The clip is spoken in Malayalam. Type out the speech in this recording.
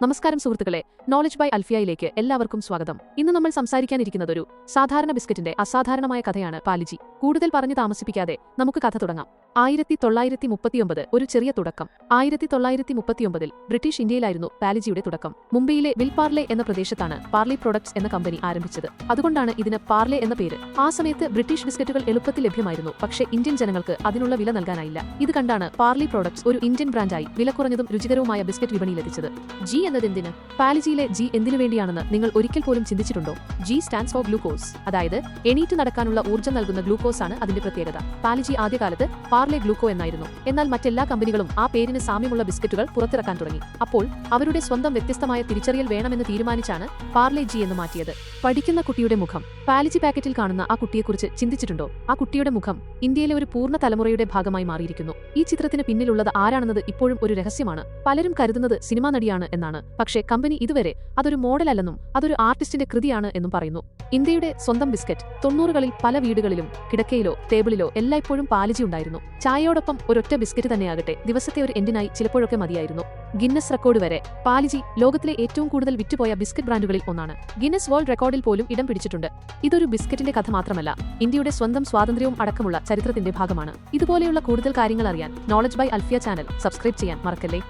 നമസ്കാരം സുഹൃത്തുക്കളെ, നോളജ് ബൈ അൽഫിയയിലേക്ക് എല്ലാവർക്കും സ്വാഗതം. ഇന്ന് നമ്മൾ സംസാരിക്കാനിരിക്കുന്നതൊരു സാധാരണ ബിസ്ക്കറ്റിന്റെ അസാധാരണമായ കഥയാണ് പാലിജി. കൂടുതൽ പറഞ്ഞു താമസിപ്പിക്കാതെ നമുക്ക് കഥ തുടങ്ങാം. 1939 ഒരു ചെറിയ തുടക്കം. 1939 ബ്രിട്ടീഷ് ഇന്ത്യയിലായിരുന്നു പാലിജിയുടെ തുടക്കം. മുംബൈയിലെ വിൽപാർലെ എന്ന പ്രദേശത്താണ് പാർലെ പ്രൊഡക്ട്സ് എന്ന കമ്പനി ആരംഭിച്ചത്. അതുകൊണ്ടാണ് ഇതിന് പാർലെ എന്ന പേര്. ആ സമയത്ത് ബ്രിട്ടീഷ് ബിസ്ക്കറ്റുകൾ എളുപ്പത്തിൽ ലഭ്യമായിരുന്നു, പക്ഷേ ഇന്ത്യൻ ജനങ്ങൾക്ക് അതിനുള്ള വില നൽകാനായില്ല. ഇത് കണ്ടാണ് പാർലെ പ്രൊഡക്ട്സ് ഒരു ഇന്ത്യൻ ബ്രാൻഡായി വിലക്കുറഞ്ഞതും രുചികരവുമായ ബിസ്ക്കറ്റ് വിപണിയിലെത്തിച്ചത്. ജി എന്നതെന്തിന്? പാലിജിയിലെ ജി എന്തിനു വേണ്ടിയാണെന്ന് നിങ്ങൾ ഒരിക്കൽ പോലും ചിന്തിച്ചിട്ടുണ്ടോ? ജി സ്റ്റാൻഡ്സ് ഫോർ ഗ്ലൂക്കോസ്, അതായത് എണീറ്റ് നടക്കാനുള്ള ഊർജ്ജം നൽകുന്ന ഗ്ലൂക്കോസ് ആണ് അതിന്റെ പ്രത്യേകത. പാലിജി ആദ്യകാലത്ത് പാർലെ ഗ്ലൂക്കോ എന്നായിരുന്നു. എന്നാൽ മറ്റെല്ലാ കമ്പനികളും ആ പേരിന് സാമ്യമുള്ള ബിസ്ക്കറ്റുകൾ പുറത്തിറക്കാൻ തുടങ്ങി. അപ്പോൾ അവരുടെ സ്വന്തം വ്യത്യസ്തമായ തിരിച്ചറിയൽ വേണമെന്ന് തീരുമാനിച്ചാണ് പാർലെ ജി എന്ന് മാറ്റിയത്. പഠിക്കുന്ന കുട്ടിയുടെ മുഖം. പാലിജി പാക്കറ്റിൽ കാണുന്ന ആ കുട്ടിയെക്കുറിച്ച് ചിന്തിച്ചിട്ടുണ്ടോ? ആ കുട്ടിയുടെ മുഖം ഇന്ത്യയിലെ ഒരു പൂർണ്ണ തലമുറയുടെ ഭാഗമായി മാറിയിരിക്കുന്നു. ഈ ചിത്രത്തിന് പിന്നിലുള്ളത് ആരാണെന്നത് ഇപ്പോഴും ഒരു രഹസ്യമാണ്. പലരും കരുതുന്നത് സിനിമാ നടിയാണ് എന്നാണ്. പക്ഷേ കമ്പനി ഇതുവരെ അതൊരു മോഡലല്ലെന്നും അതൊരു ആർട്ടിസ്റ്റിന്റെ കൃതിയാണ് എന്നും പറയുന്നു. ഇന്ത്യയുടെ സ്വന്തം ബിസ്ക്കറ്റ്. 90കളിൽ പല വീടുകളിലും കിടക്കയിലോ ടേബിളിലോ എല്ലായ്പ്പോഴും പാലിജി ഉണ്ടായിരുന്നു. ചായയോടൊപ്പം ഒരൊറ്റ ബിസ്ക്കറ്റ് തന്നെയാകട്ടെ ദിവസത്തെ ഒരു എൻഡിനായി ചിലപ്പോഴൊക്കെ മതിയായിരുന്നു. ഗിന്നസ് റെക്കോർഡ് വരെ. പാലിജി ലോകത്തിലെ ഏറ്റവും കൂടുതൽ വിറ്റുപോയ ബിസ്ക്കറ്റ് ബ്രാൻഡുകളിൽ ഒന്നാണ്. ഗിന്നസ് വേൾഡ് റെക്കോർഡിൽ പോലും ഇടം പിടിച്ചിട്ടുണ്ട്. ഇതൊരു ബിസ്ക്കറ്റിന്റെ കഥ മാത്രമല്ല, ഇന്ത്യയുടെ സ്വന്തം സ്വാതന്ത്ര്യവും അടക്കമുള്ള ചരിത്രത്തിന്റെ ഭാഗമാണ്. ഇതുപോലെയുള്ള കൂടുതൽ കാര്യങ്ങൾ അറിയാൻ knowledge by Alfiya channel subscribe ചെയ്യാൻ മറക്കല്ലേ.